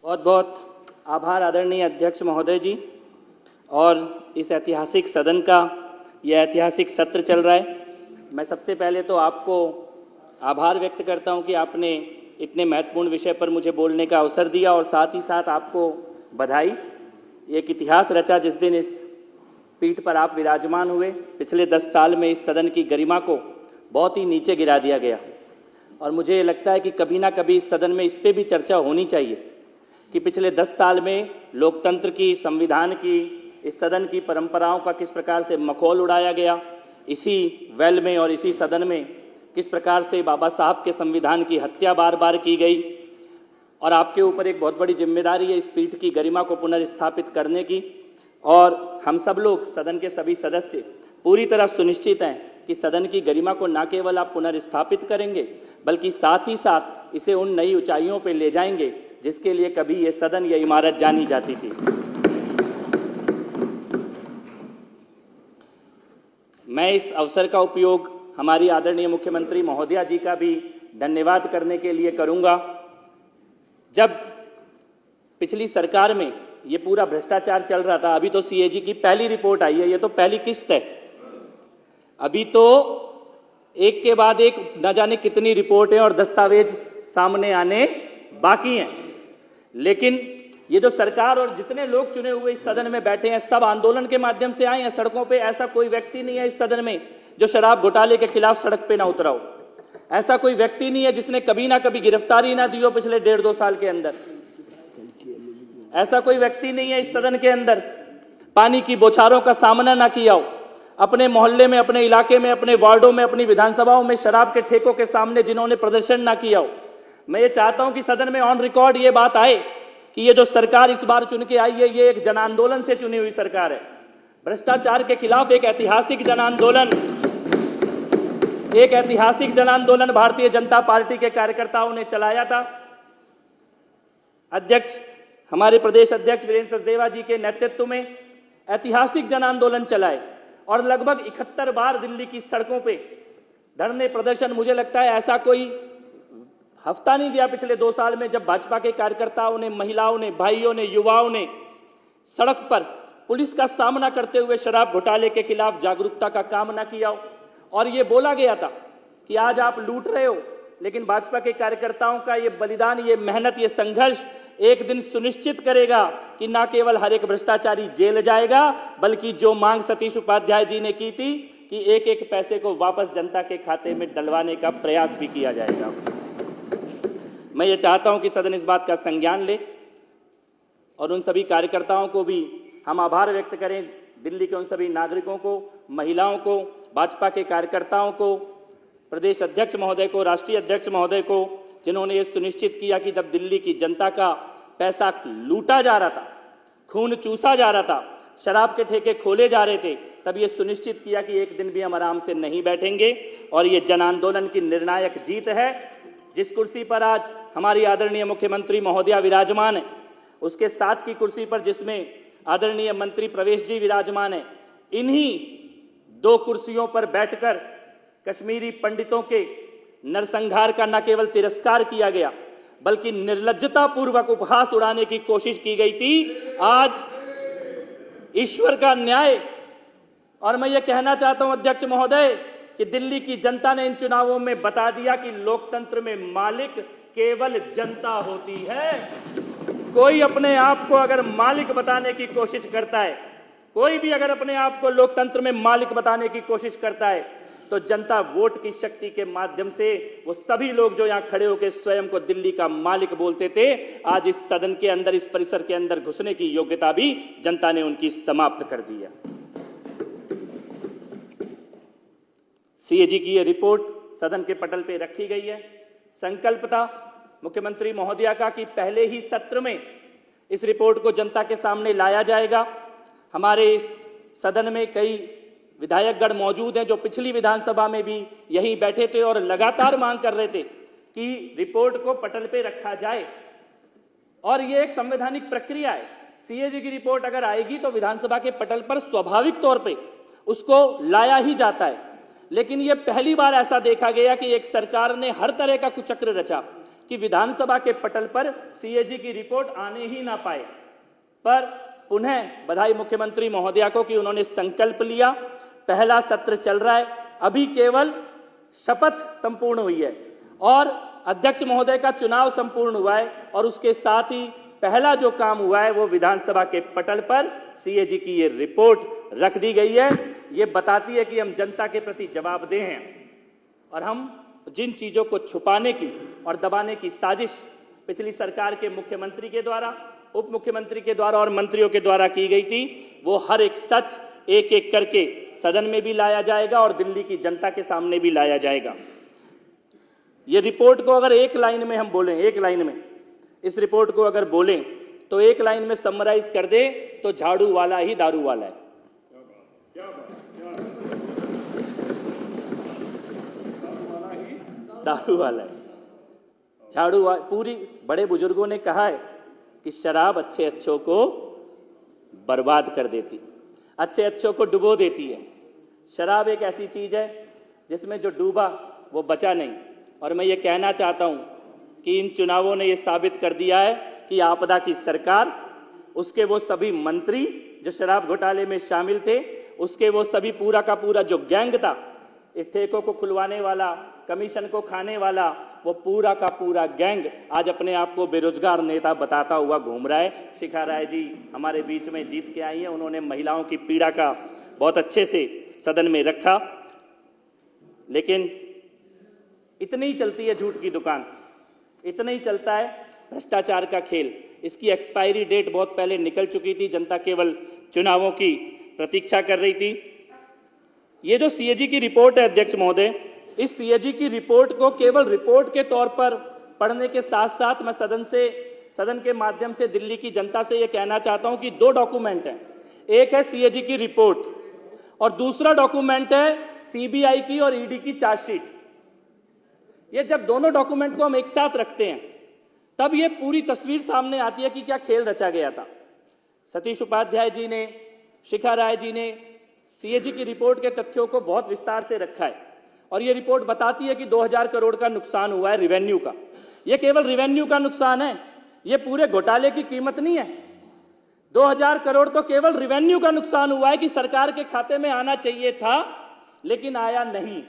बहुत बहुत आभार आदरणीय अध्यक्ष महोदय जी। और इस ऐतिहासिक सदन का यह ऐतिहासिक सत्र चल रहा है। मैं सबसे पहले तो आपको आभार व्यक्त करता हूं कि आपने इतने महत्वपूर्ण विषय पर मुझे बोलने का अवसर दिया और साथ ही साथ आपको बधाई। एक इतिहास रचा जिस दिन इस पीठ पर आप विराजमान हुए। पिछले 10 साल में इस सदन की गरिमा को बहुत ही नीचे गिरा दिया गया और मुझे लगता है कि कभी ना कभी इस सदन में इस पर भी चर्चा होनी चाहिए कि पिछले 10 साल में लोकतंत्र की, संविधान की, इस सदन की परंपराओं का किस प्रकार से मखौल उड़ाया गया। इसी वेल में और इसी सदन में किस प्रकार से बाबा साहब के संविधान की हत्या बार बार की गई। और आपके ऊपर एक बहुत बड़ी जिम्मेदारी है इस पीठ की गरिमा को पुनर्स्थापित करने की। और हम सब लोग, सदन के सभी सदस्य, पूरी तरह सुनिश्चित हैं कि सदन की गरिमा को न केवल आप पुनर्स्थापित करेंगे बल्कि साथ ही साथ इसे उन नई ऊंचाइयों पर ले जाएंगे जिसके लिए कभी ये सदन या इमारत जानी जाती थी। मैं इस अवसर का उपयोग हमारी आदरणीय मुख्यमंत्री महोदया जी का भी धन्यवाद करने के लिए करूंगा। जब पिछली सरकार में ये पूरा भ्रष्टाचार चल रहा था, अभी तो सीएजी की पहली रिपोर्ट आई है, ये तो पहली किस्त है। अभी तो एक के बाद एक न जाने कितनी रिपोर्टें और दस्तावेज सामने आने बाकी हैं। लेकिन ये जो सरकार और जितने लोग चुने हुए इस सदन में बैठे हैं, सब आंदोलन के माध्यम से आए हैं सड़कों पे। ऐसा कोई व्यक्ति नहीं है इस सदन में जो शराब घोटाले के खिलाफ सड़क पे ना उतरा हो। ऐसा कोई व्यक्ति नहीं है जिसने कभी ना कभी गिरफ्तारी ना दी हो पिछले 1.5-2 साल के अंदर। ऐसा कोई व्यक्ति नहीं है इस सदन के अंदर पानी की बौछारों का सामना ना किया हो। अपने मोहल्ले में, अपने इलाके में, अपने वार्डों में, अपनी विधानसभाओं में शराब के ठेकों के सामने जिन्होंने प्रदर्शन ना किया हो। मैं ये चाहता हूं कि सदन में ऑन रिकॉर्ड ये बात आए कि ये जो सरकार इस बार चुन के आई है, ये एक जन आंदोलन से चुनी हुई सरकार है। भ्रष्टाचार के खिलाफ एक ऐतिहासिक जन आंदोलन भारतीय जनता पार्टी के कार्यकर्ताओं ने चलाया था। अध्यक्ष, हमारे प्रदेश अध्यक्ष वीरेंद्र सचदेवा जी के नेतृत्व में ऐतिहासिक जन आंदोलन चलाए और लगभग 71 बार दिल्ली की सड़कों पे धरने प्रदर्शन। मुझे लगता है ऐसा कोई हफ्ता नहीं गया पिछले 2 साल में जब भाजपा के कार्यकर्ताओं ने, महिलाओं ने, भाइयों ने, युवाओं ने सड़क पर पुलिस का सामना करते हुए शराब घोटाले के खिलाफ जागरूकता का काम ना किया हो। और ये बोला गया था कि आज आप लूट रहे हो, लेकिन भाजपा के कार्यकर्ताओं का ये बलिदान, ये मेहनत, ये संघर्ष एक दिन सुनिश्चित करेगा कि ना केवल हर एक भ्रष्टाचारी जेल जाएगा, बल्कि जो मांग सतीश उपाध्याय जी ने की थी कि एक एक पैसे को वापस जनता के खाते में डलवाने का प्रयास भी किया जाएगा। मैं ये चाहता हूं कि सदन इस बात का संज्ञान ले और उन सभी कार्यकर्ताओं को भी हम आभार व्यक्त करें। दिल्ली के उन सभी नागरिकों को, महिलाओं को, भाजपा के कार्यकर्ताओं को, प्रदेश अध्यक्ष महोदय को, राष्ट्रीय अध्यक्ष महोदय को, जिन्होंने ये सुनिश्चित किया कि जब दिल्ली की जनता का पैसा लूटा जा रहा था, खून चूसा जा रहा था, शराब के ठेके खोले जा रहे थे, तब ये सुनिश्चित किया कि एक दिन भी हम आराम से नहीं बैठेंगे। और ये जन आंदोलन की निर्णायक जीत है। जिस कुर्सी पर आज हमारी आदरणीय मुख्यमंत्री महोदया विराजमान है, उसके साथ की कुर्सी पर जिसमें आदरणीय मंत्री प्रवेश जी विराजमान है, इन्हीं 2 कुर्सियों पर बैठकर कश्मीरी पंडितों के नरसंहार का न केवल तिरस्कार किया गया बल्कि निर्लज्जता पूर्वक उपहास उड़ाने की कोशिश की गई थी। आज ईश्वर का न्याय। और मैं ये कहना चाहता हूं अध्यक्ष महोदय कि दिल्ली की जनता ने इन चुनावों में बता दिया कि लोकतंत्र में मालिक केवल जनता होती है। कोई अपने आप को अगर मालिक बताने की कोशिश करता है, कोई भी अगर अपने आप को लोकतंत्र में मालिक बताने की कोशिश करता है, तो जनता वोट की शक्ति के माध्यम से वो सभी लोग जो यहां खड़े होकर स्वयं को दिल्ली का मालिक बोलते थे, आज इस सदन के अंदर, इस परिसर के अंदर घुसने की योग्यता भी जनता ने उनकी समाप्त कर दी है। सीएजी की यह रिपोर्ट सदन के पटल पे रखी गई है। संकल्प था मुख्यमंत्री महोदया का कि पहले ही सत्र में इस रिपोर्ट को जनता के सामने लाया जाएगा। हमारे इस सदन में कई विधायकगण मौजूद हैं जो पिछली विधानसभा में भी यहीं बैठे थे और लगातार मांग कर रहे थे कि रिपोर्ट को पटल पे रखा जाए। और ये एक संवैधानिक प्रक्रिया है। सीएजी की रिपोर्ट अगर आएगी तो विधानसभा के पटल पर स्वाभाविक तौर पे उसको लाया ही जाता है। लेकिन ये पहली बार ऐसा देखा गया कि एक सरकार ने हर तरह का कुचक्र रचा कि विधानसभा के पटल पर सीएजी की रिपोर्ट आने ही ना पाए। पर पुनः बधाई मुख्यमंत्री महोदया को कि उन्होंने संकल्प लिया। पहला सत्र चल रहा है, अभी केवल शपथ संपूर्ण हुई है और अध्यक्ष महोदय का चुनाव संपूर्ण हुआ है और उसके साथ ही पहला जो काम हुआ है वो विधानसभा के पटल पर सीएजी की ये रिपोर्ट रख दी गई है। ये बताती है कि हम जनता के प्रति जवाबदेह हैं और हम जिन चीजों को छुपाने की और दबाने की साजिश पिछली सरकार के मुख्यमंत्री के द्वारा, उप मुख्यमंत्री के द्वारा और मंत्रियों के द्वारा की गई थी, वो हर एक सच एक एक करके सदन में भी लाया जाएगा और दिल्ली की जनता के सामने भी लाया जाएगा। ये रिपोर्ट को अगर एक लाइन में हम बोलें, एक लाइन में इस रिपोर्ट को अगर बोलें तो एक लाइन में समराइज कर दे तो झाड़ू वाला ही दारू वाला है। दारू वाला है, झाड़ू पूरी। बड़े बुजुर्गों ने कहा है कि शराब अच्छे अच्छों को बर्बाद कर देती, अच्छे अच्छों को डुबो देती है। शराब एक ऐसी चीज है जिसमें जो डूबा वो बचा नहीं। और मैं ये कहना चाहता हूं कि इन चुनावों ने ये साबित कर दिया है कि आपदा की सरकार, उसके वो सभी मंत्री जो शराब घोटाले में शामिल थे, उसके वो सभी पूरा का पूरा जो गैंग था, इस ठेकों को खुलवाने वाला, कमीशन को खाने वाला, वो पूरा का पूरा गैंग आज अपने आप को बेरोजगार नेता बताता हुआ घूम रहा है। शिखा राय जी हमारे बीच में जीत के आई हैं, उन्होंने महिलाओं की पीड़ा का बहुत अच्छे से सदन में रखा। लेकिन इतनी ही चलती है झूठ की दुकान, इतना ही चलता है भ्रष्टाचार का खेल। इसकी एक्सपायरी डेट बहुत पहले निकल चुकी थी, जनता केवल चुनावों की प्रतीक्षा कर रही थी। ये जो सीएजी की रिपोर्ट है अध्यक्ष महोदय, इस सीएजी की रिपोर्ट को केवल रिपोर्ट के तौर पर पढ़ने के साथ साथ मैं सदन के माध्यम से दिल्ली की जनता से यह कहना चाहता हूं कि दो डॉक्यूमेंट हैं। एक है सीएजी की रिपोर्ट और दूसरा डॉक्यूमेंट है सीबीआई की और ईडी की चार्जशीट। ये जब दोनों डॉक्यूमेंट को हम एक साथ रखते हैं तब ये पूरी तस्वीर सामने आती है कि क्या खेल रचा गया था। सतीश उपाध्याय जी ने, शिखा राय जी ने सीएजी की रिपोर्ट के तथ्यों को बहुत विस्तार से रखा है और ये रिपोर्ट बताती है कि 2000 करोड़ का नुकसान हुआ है रेवेन्यू का। ये केवल रेवेन्यू का नुकसान है, ये पूरे घोटाले की कीमत नहीं है। 2000 करोड़ तो केवल रेवेन्यू का नुकसान हुआ है कि सरकार के खाते में आना चाहिए था लेकिन आया नहीं।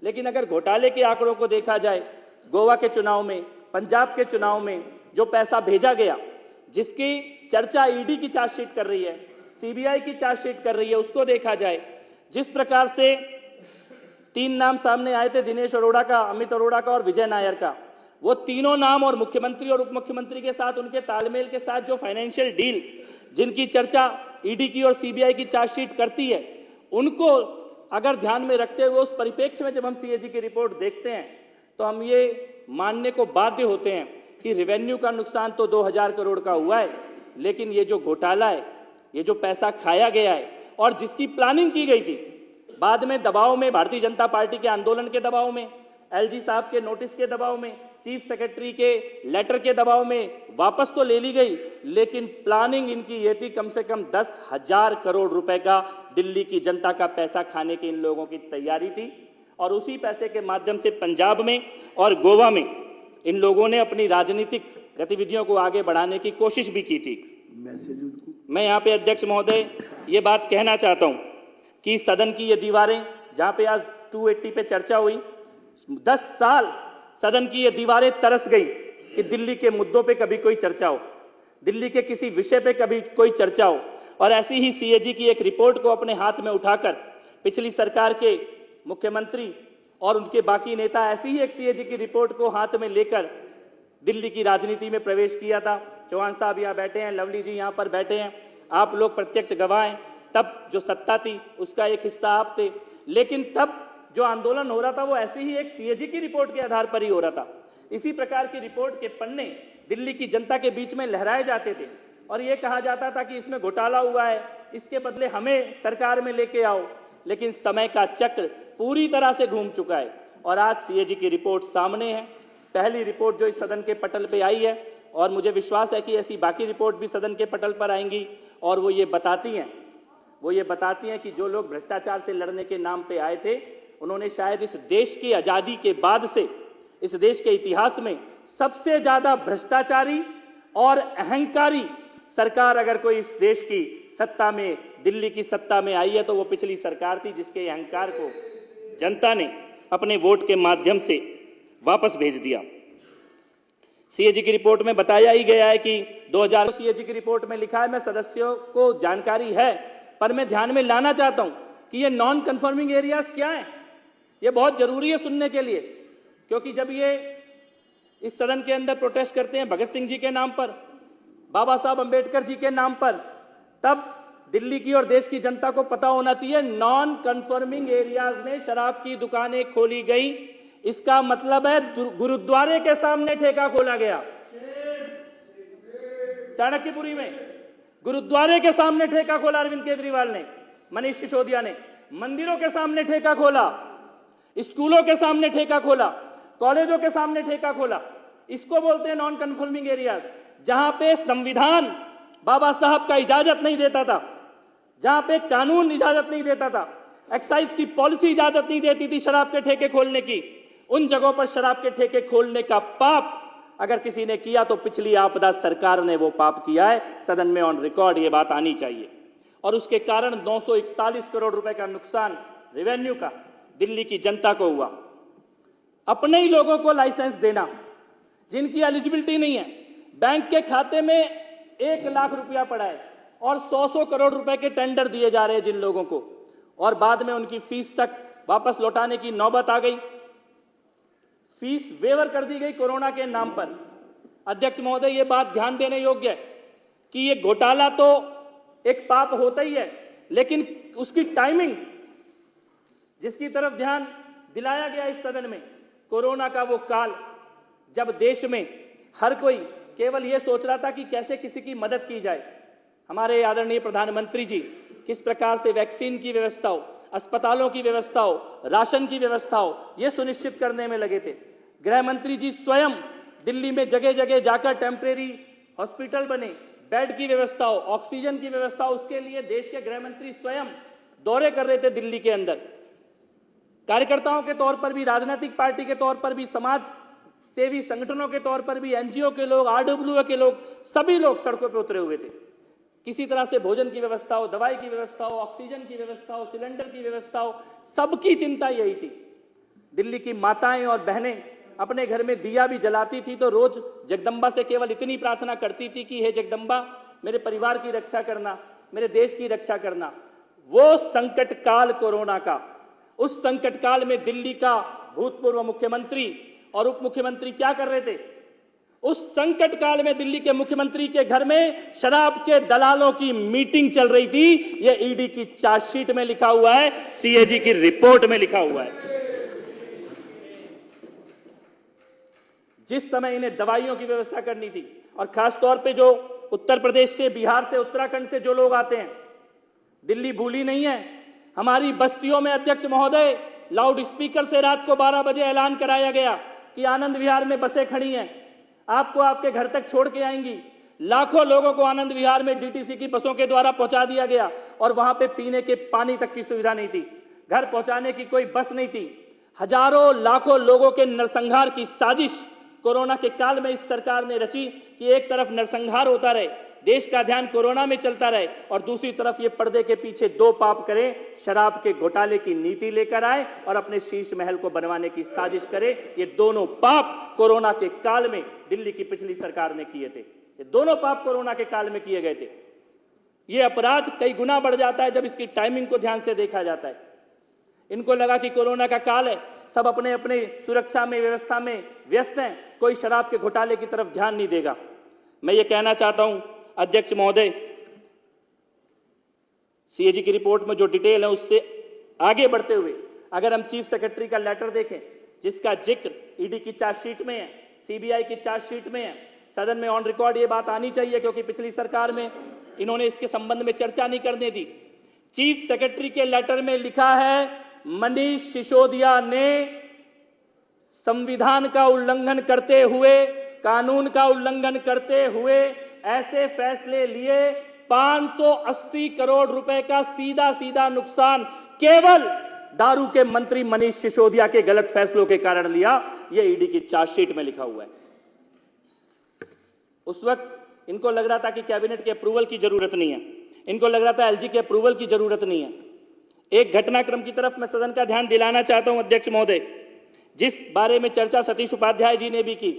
लेकिन अगर घोटाले के आंकड़ों को देखा जाए, गोवा के चुनाव में, पंजाब के चुनाव में जो पैसा भेजा गया, जिसकी चर्चा ईडी की चार्जशीट कर रही है, सीबीआई की चार्जशीट कर रही है, उसको देखा जाए, जिस प्रकार से 3 नाम सामने आए थे, दिनेश अरोड़ा का, अमित अरोड़ा का और विजय नायर का, वो तीनों नाम और मुख्यमंत्री और उप मुख्यमंत्री के साथ उनके तालमेल के साथ जो फाइनेंशियल डील जिनकी चर्चा ईडी की और सीबीआई की चार्जशीट करती है, उनको अगर ध्यान में रखते हुए उस परिप्रेक्ष्य में जब हम सीएजी की रिपोर्ट देखते हैं तो हम ये मानने को बाध्य होते हैं कि रेवेन्यू का नुकसान तो 2000 करोड़ का हुआ है, लेकिन ये जो घोटाला है, ये जो पैसा खाया गया है और जिसकी प्लानिंग की गई थी, बाद में दबाव में, भारतीय जनता पार्टी के आंदोलन के दबाव में, एलजी साहब के नोटिस के दबाव में, चीफ सेक्रेटरी के लेटर के दबाव में वापस तो ले ली गई, लेकिन प्लानिंग इनकी ये थी कम से कम 10,000 करोड़ रुपए का दिल्ली की जनता का पैसा खाने की इन लोगों की तैयारी थी। और उसी पैसे के माध्यम से पंजाब में और गोवा में इन लोगों ने अपनी राजनीतिक गतिविधियों को आगे बढ़ाने की कोशिश भी की थी। मैं यहाँ पे अध्यक्ष महोदय ये बात कहना चाहता हूँ कि सदन की ये दीवारें, जहाँ पे आज 280 पे चर्चा हुई, 10 साल सदन की ये दीवारें तरस गई कि दिल्ली के मुद्दों पे कभी कोई चर्चा हो, दिल्ली के किसी विषय पे कभी कोई चर्चा हो। और ऐसी ही सीएजी की एक रिपोर्ट को अपने हाथ में उठाकर पिछली सरकार के मुख्यमंत्री और उनके बाकी नेता ऐसी ही एक सीएजी की रिपोर्ट को हाथ में लेकर दिल्ली की राजनीति में प्रवेश किया था। चौहान साहब यहाँ बैठे हैं, लवली जी यहाँ पर बैठे हैं, आप लोग प्रत्यक्ष गवाह हैं। तब जो सत्ता थी उसका एक हिस्सा आप थे, लेकिन तब जो आंदोलन हो रहा था वो ऐसी ही एक सीएजी की रिपोर्ट के आधार पर ही हो रहा था। इसी प्रकार की रिपोर्ट के पन्ने दिल्ली की जनता के बीच में लहराए जाते थे और ये कहा जाता था कि इसमें घोटाला हुआ है, इसके बदले हमें सरकार में लेके आओ। लेकिन समय का चक्र पूरी तरह से घूम चुका है और आज सीएजी की रिपोर्ट सामने है, पहली रिपोर्ट जो इस सदन के पटल पे आई है, और मुझे विश्वास है कि ऐसी बाकी रिपोर्ट भी सदन के पटल पर आएंगी। और वो ये बताती हैं कि जो लोग भ्रष्टाचार से लड़ने के नाम पे आए थे, उन्होंने शायद इस देश की आजादी के बाद से इस देश के इतिहास में सबसे ज्यादा भ्रष्टाचारी और अहंकारी सरकार अगर कोई इस देश की सत्ता में, दिल्ली की सत्ता में आई है तो वो पिछली सरकार थी, जिसके अहंकार को जनता ने अपने वोट के माध्यम से वापस भेज दिया। सीएजी की रिपोर्ट में बताया ही गया है कि 2000 सीएजी की रिपोर्ट में लिखा है, मैं सदस्यों को जानकारी है पर मैं ध्यान में लाना चाहता हूं कि ये नॉन कन्फर्मिंग एरियाज क्या है। ये बहुत जरूरी है सुनने के लिए, क्योंकि जब ये इस सदन के अंदर प्रोटेस्ट करते हैं भगत सिंह जी के नाम पर, बाबा साहब अंबेडकर जी के नाम पर, तब दिल्ली की और देश की जनता को पता होना चाहिए नॉन कन्फर्मिंग एरियाज में शराब की दुकानें खोली गई। इसका मतलब है गुरुद्वारे के सामने ठेका खोला गया। चाणक्यपुरी में गुरुद्वारे के सामने ठेका खोला अरविंद केजरीवाल ने, मनीष सिसोदिया ने। मंदिरों के सामने ठेका खोला, स्कूलों के सामने ठेका खोला, कॉलेजों के सामने ठेका खोला। इसको बोलते हैं नॉन कन्फर्मिंग एरियाज, जहां पे संविधान बाबा साहब का इजाजत नहीं देता था, जहां पे कानून इजाजत नहीं देता था, एक्साइज की पॉलिसी इजाजत नहीं देती थी शराब के ठेके खोलने की। उन जगहों पर शराब के ठेके खोलने का पाप अगर किसी ने किया तो पिछली आपदा सरकार ने वो पाप किया है। सदन में ऑन रिकॉर्ड ये बात आनी चाहिए। और उसके कारण 941 करोड़ रुपए का नुकसान रेवेन्यू का दिल्ली की जनता को हुआ। अपने ही लोगों को लाइसेंस देना जिनकी एलिजिबिलिटी नहीं है, बैंक के खाते में 1 लाख रुपया पड़ा है और 100 करोड़ रुपए के टेंडर दिए जा रहे हैं जिन लोगों को, और बाद में उनकी फीस तक वापस लौटाने की नौबत आ गई। फीस वेवर कर दी गई कोरोना के नाम पर। अध्यक्ष महोदय, यह बात ध्यान देने योग्य है कि यह घोटाला तो एक पाप होता ही है, लेकिन उसकी टाइमिंग जिसकी तरफ ध्यान दिलाया गया इस सदन में, कोरोना का वो काल जब देश में हर कोई केवल यह सोच रहा था कि कैसे किसी की मदद की जाए। हमारे आदरणीय प्रधानमंत्री जी किस प्रकार से वैक्सीन की व्यवस्था हो, अस्पतालों की व्यवस्था हो, राशन की व्यवस्था हो, यह सुनिश्चित करने में लगे थे। गृह मंत्री जी स्वयं दिल्ली में जगह जगह जाकर टेम्परेरी हॉस्पिटल बने, बेड की व्यवस्था हो, ऑक्सीजन की व्यवस्था हो, उसके लिए देश के गृह मंत्री स्वयं दौरे कर रहे थे दिल्ली के अंदर। कार्यकर्ताओं के तौर पर भी, राजनीतिक पार्टी के तौर पर भी, समाज सेवी संगठनों के तौर पर भी, एनजीओ के लोग, आरडब्ल्यूए के लोग, सभी लोग सड़कों पर उतरे हुए थे। किसी तरह से भोजन की व्यवस्था हो, दवाई की व्यवस्था हो, ऑक्सीजन की व्यवस्था हो, सिलेंडर की व्यवस्था हो, सबकी चिंता यही थी। दिल्ली की माताएं और बहनें अपने घर में दिया भी जलाती थी तो रोज जगदम्बा से केवल इतनी प्रार्थना करती थी कि हे जगदम्बा, मेरे परिवार की रक्षा करना, मेरे देश की रक्षा करना। वो संकट काल कोरोना का, उस संकट काल में दिल्ली का भूतपूर्व मुख्यमंत्री और उप मुख्यमंत्री क्या कर रहे थे? उस संकट काल में दिल्ली के मुख्यमंत्री के घर में शराब के दलालों की मीटिंग चल रही थी। यह ईडी की चार्जशीट में लिखा हुआ है, सीएजी की रिपोर्ट में लिखा हुआ है। जिस समय इन्हें दवाइयों की व्यवस्था करनी थी, और खासतौर पे जो उत्तर प्रदेश से, बिहार से, उत्तराखंड से जो लोग आते हैं, दिल्ली भूली नहीं है। हमारी बस्तियों में अध्यक्ष महोदय लाउड स्पीकर से रात को 12 बजे ऐलान कराया गया कि आनंद विहार में बसें खड़ी हैं, आपको आपके घर तक छोड़ के आएंगी। लाखों लोगों को आनंद विहार में डीटीसी की बसों के द्वारा पहुंचा दिया गया और वहां पे पीने के पानी तक की सुविधा नहीं थी, घर पहुंचाने की कोई बस नहीं थी। हजारों लाखों लोगों के नरसंहार की साजिश कोरोना के काल में इस सरकार ने रची कि एक तरफ नरसंहार होता रहे, देश का ध्यान कोरोना में चलता रहे, और दूसरी तरफ ये पर्दे के पीछे दो पाप करें, शराब के घोटाले की नीति लेकर आए और अपने शीश महल को बनवाने की साजिश करे। ये दोनों पाप कोरोना के काल में दिल्ली की पिछली सरकार ने किए थे। ये दोनों पाप कोरोना के काल में किए गए थे। ये अपराध कई गुना बढ़ जाता है जब इसकी टाइमिंग को ध्यान से देखा जाता है। इनको लगा कि कोरोना का काल है, सब अपने अपने सुरक्षा में, व्यवस्था में व्यस्त हैं, कोई शराब के घोटाले की तरफ ध्यान नहीं देगा। मैं ये कहना चाहता हूं अध्यक्ष महोदय, सीएजी की रिपोर्ट में जो डिटेल है उससे आगे बढ़ते हुए अगर हम चीफ सेक्रेटरी का लेटर देखें जिसका जिक्र ईडी की चार्जशीट में है, सीबीआई की चार्जशीट में है, सदन में ऑन रिकॉर्ड ये बात आनी चाहिए क्योंकि पिछली सरकार में इन्होंने इसके संबंध में चर्चा नहीं करने दी। चीफ सेक्रेटरी के लेटर में लिखा है मनीष सिसोदिया ने संविधान का उल्लंघन करते हुए, कानून का उल्लंघन करते हुए ऐसे फैसले लिए 580 करोड़ रुपए का सीधा सीधा नुकसान केवल दारू के मंत्री मनीष सिसोदिया के गलत फैसलों के कारण लिया। यह ईडी की चार्जशीट में लिखा हुआ है। उस वक्त इनको लग रहा था कि कैबिनेट के अप्रूवल की जरूरत नहीं है, इनको लग रहा था एलजी के अप्रूवल की जरूरत नहीं है। एक घटनाक्रम की तरफ मैं सदन का ध्यान दिलाना चाहता हूं अध्यक्ष महोदय, जिस बारे में चर्चा सतीश उपाध्याय जी ने भी की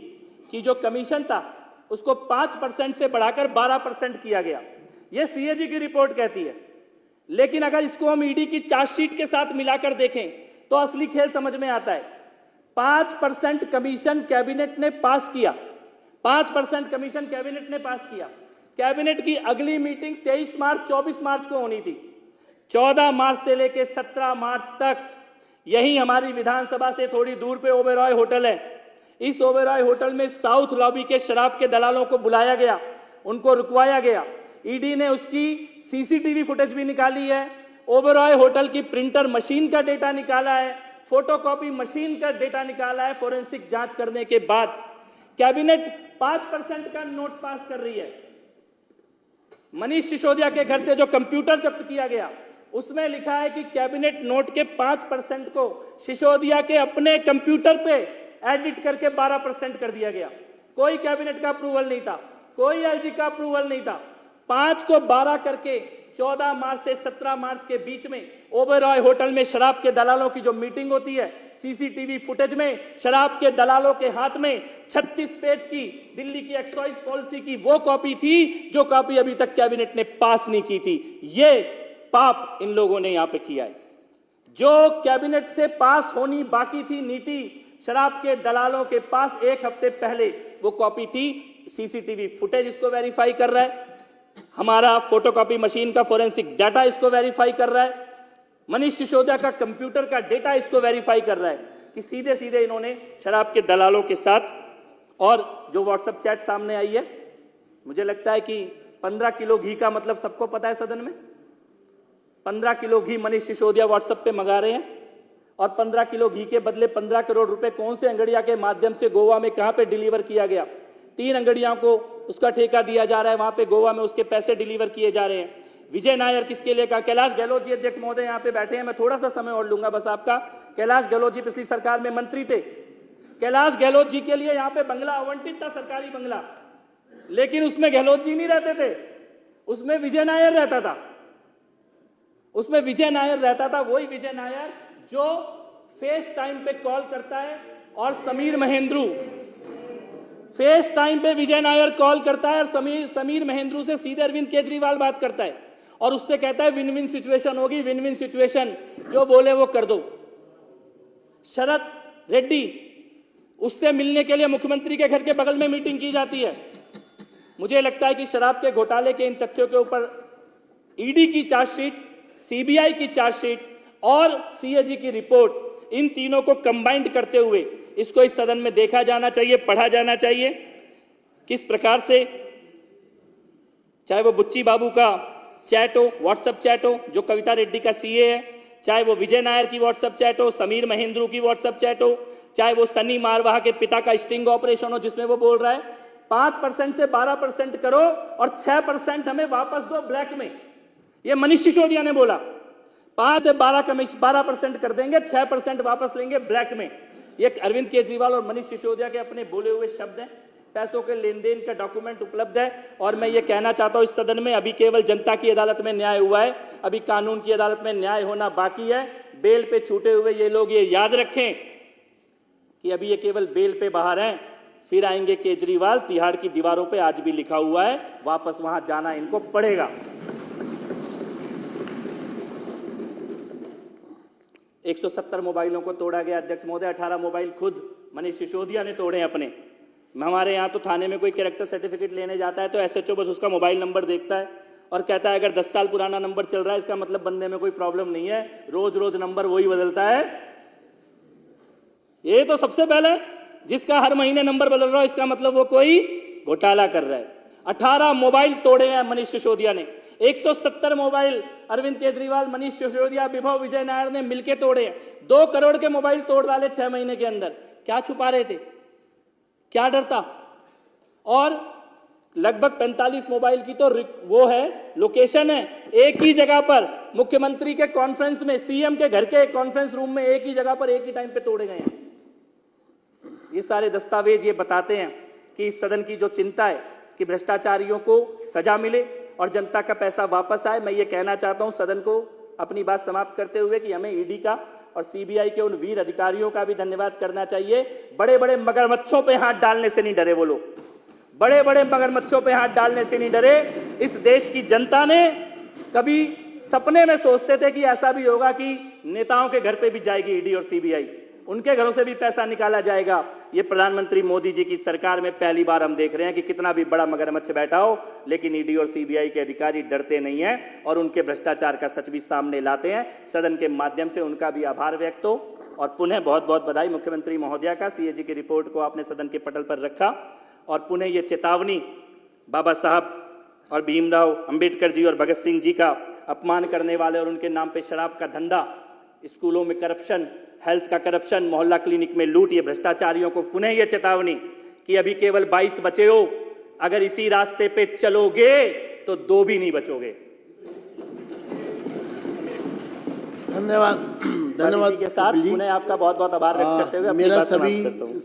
कि जो कमीशन था उसको 5% से बढ़ाकर 12% किया गया। यह सीएजी की रिपोर्ट कहती है। लेकिन अगर इसको हम ईडी की चार्जशीट के साथ मिलाकर देखें तो असली खेल समझ में आता है। 5% कमीशन कैबिनेट ने पास किया, 5% कमीशन कैबिनेट ने पास किया। कैबिनेट की अगली मीटिंग 23 मार्च 24 मार्च को होनी थी। 14 मार्च से लेकर 17 मार्च तक यही हमारी विधानसभा से थोड़ी दूर पे ओबेरॉय होटल है। इस ओबेरॉय होटल में साउथ लॉबी के शराब के दलालों को बुलाया गया, उनको रुकवाया गया। ईडी ने उसकी सीसीटीवी फुटेज भी निकाली है, ओबेरॉय होटल की प्रिंटर मशीन का डेटा निकाला है, फोटोकॉपी मशीन का डेटा निकाला है। फोरेंसिक जांच करने के बाद कैबिनेट 5% का नोट पास कर रही है। मनीष सिसोदिया के घर से जो कंप्यूटर जब्त किया गया उसमें लिखा है कि कैबिनेट नोट के 5% को सिसोदिया के अपने कंप्यूटर पे एडिट करके 12% कर दिया गया। कोई कैबिनेट का अप्रूवल नहीं था, कोई एलजी का अप्रूवल नहीं था। 5 को 12 करके 14 मार्च से 17 मार्च के बीच में ओबेरॉय होटल में शराब के दलालों की जो मीटिंग होती है, सीसीटीवी फुटेज में शराब के दलालों के हाथ में 36 पेज की दिल्ली की एक्साइज पॉलिसी की वो कॉपी थी जो कॉपी अभी तक कैबिनेट ने पास नहीं की थी। ये पाप इन लोगों ने यहां पे किया है। जो कैबिनेट से पास होनी बाकी थी नीति, शराब के दलालों के पास एक हफ्ते पहले वो कॉपी थी। सीसीटीवी फुटेज इसको वेरीफाई कर रहा है, हमारा फोटोकॉपी मशीन का फोरेंसिक डाटा इसको वेरीफाई कर रहा है, मनीष सिसोदिया का कंप्यूटर का डेटा इसको वेरीफाई कर रहा है कि सीधे सीधे इन्होंने शराब के दलालों के साथ। और जो व्हाट्सएप चैट सामने आई है, मुझे लगता है कि 15 किलो घी का मतलब सबको पता है सदन में। 15 किलो घी मनीष सिसोदिया व्हाट्सएप पे मंगा रहे हैं और 15 किलो घी के बदले 15 करोड़ रुपए कौन से अंगड़िया के माध्यम से गोवा में कहां पे डिलीवर किया गया। 3 अंगड़ियों को उसका ठेका दिया जा रहा है, वहां पे गोवा में उसके पैसे डिलीवर किए जा रहे हैं। विजय नायर किसके लिए कहा? कैलाश गहलोत जी अध्यक्ष महोदय यहाँ पे बैठे हैं, मैं थोड़ा सा समय और लूंगा बस आपका। कैलाश गहलोत जी पिछली सरकार में मंत्री थे। कैलाश गहलोत जी के लिए यहाँ पे बंगला आवंटित था, सरकारी बंगला, लेकिन उसमें गहलोत जी नहीं रहते थे, उसमें विजय नायर रहता था। उसमें विजय नायर रहता था, वही विजय नायर जो फेस टाइम पे कॉल करता है और समीर महेंद्रू फेस टाइम पे विजय नायर कॉल करता है और समीर महेंद्रू से सीधे अरविंद केजरीवाल बात करता है और उससे कहता है विन विन सिचुएशन होगी, विन विन सिचुएशन, जो बोले वो कर दो। शरद रेड्डी, उससे मिलने के लिए मुख्यमंत्री के घर के बगल में मीटिंग की जाती है। मुझे लगता है कि शराब के घोटाले के इन तथ्यों के ऊपर ईडी की चार्जशीट, सीबीआई की चार्जशीट और सीएजी की रिपोर्ट, इन तीनों को कंबाइंड करते हुए इसको इस सदन में देखा जाना चाहिए, पढ़ा जाना चाहिए। किस प्रकार से, चाहे वो बुच्ची बाबू का चैट हो, व्हाट्सएप चैट हो जो कविता रेड्डी का सीए है, चाहे वो विजय नायर की व्हाट्सएप चैट हो, समीर महेंद्रू की व्हाट्सएप चैट हो, चाहे वो सनी मारवाहा के पिता का स्टिंग ऑपरेशन हो जिसमें वो बोल रहा है 5% से 12% करो और 6% हमें वापस दो ब्लैक में। ये मनीष सिसोदिया ने बोला 5 से 12% कर देंगे, 6% वापस लेंगे ब्लैक में। ये अरविंद केजरीवाल और मनीष सिसोदिया के अपने बोले हुए शब्द हैं। पैसों के लेन देन का डॉक्यूमेंट उपलब्ध है। और मैं ये कहना चाहता हूं इस सदन में अभी केवल जनता की अदालत में न्याय हुआ है, अभी कानून की अदालत में न्याय होना बाकी है। बेल पे छूटे हुए ये लोग ये याद रखें कि अभी ये केवल बेल पे बाहर हैं, फिर आएंगे केजरीवाल। तिहाड़ की दीवारों पे आज भी लिखा हुआ है, वापस वहां जाना इनको पड़ेगा। 170 मोबाइलों को तोड़ा गया अध्यक्ष महोदय, 18 मोबाइल खुद मनीष सिसोदिया ने तोड़े अपने। हमारे यहाँ तो थाने में कोई कैरेक्टर सर्टिफिकेट लेने जाता है तो एसएचओ बस उसका मोबाइल नंबर देखता है और कहता है अगर 10 साल पुराना नंबर चल रहा है इसका मतलब बनने में कोई प्रॉब्लम नहीं है, रोज रोज नंबर वही बदलता है। ये तो सबसे पहले जिसका हर महीने नंबर बदल रहा है इसका मतलब वो कोई घोटाला कर रहा है। 18 मोबाइल तोड़े हैं मनीष सिसोदिया ने, 170 मोबाइल अरविंद केजरीवाल, मनीष सिसोदिया, विभव विजय नायर ने मिलकर तोड़े हैं। 2 करोड़ के मोबाइल तोड़ डाले 6 महीने के अंदर। क्या छुपा रहे थे, क्या डर था? और लगभग 45 मोबाइल की तो वो है, लोकेशन है एक ही जगह पर, मुख्यमंत्री के कॉन्फ्रेंस में, सीएम के घर के कॉन्फ्रेंस रूम में एक ही जगह पर एक ही टाइम पे तोड़े गए हैं। ये सारे दस्तावेज ये बताते हैं कि इस सदन की जो चिंता है कि भ्रष्टाचारियों को सजा मिले और जनता का पैसा वापस आए। मैं ये कहना चाहता हूं सदन को अपनी बात समाप्त करते हुए कि हमें ईडी का और सीबीआई के उन वीर अधिकारियों का भी धन्यवाद करना चाहिए। बड़े बड़े मगरमच्छों पे हाथ डालने से नहीं डरे वो लोग, बड़े बड़े मगरमच्छों पे हाथ डालने से नहीं डरे। इस देश की जनता ने कभी सपने में सोचते थे कि ऐसा भी होगा कि नेताओं के घर पे भी जाएगी ईडी और सीबीआई, उनके घरों से भी पैसा निकाला जाएगा। ये प्रधानमंत्री मोदी जी की सरकार में पहली बार हम देख रहे हैं कि कितना भी बड़ा मगरमच्छ बैठा हो लेकिन ईडी और सीबीआई के अधिकारी डरते नहीं हैं और उनके भ्रष्टाचार का सच भी सामने लाते हैं। सदन के माध्यम से उनका भी आभार व्यक्त हो और पुनः बहुत बहुत बधाई मुख्यमंत्री महोदया का। सीएजी की रिपोर्ट को आपने सदन के पटल पर रखा और पुनः ये चेतावनी बाबा साहब और भीमराव अंबेडकर जी और भगत सिंह जी का अपमान करने वाले और उनके नाम पे शराब का धंधा, स्कूलों में करप्शन, हेल्थ का करप्शन, मोहल्ला क्लिनिक में लूट, ये भ्रष्टाचारियों को पुनः ये चेतावनी कि अभी केवल 22 बचे हो, अगर इसी रास्ते पे चलोगे तो 2 भी नहीं बचोगे। धन्यवाद। धन्यवाद के साथ पुनः आपका बहुत बहुत आभार व्यक्त करते हुए अपनी बात समाप्त करता हूं।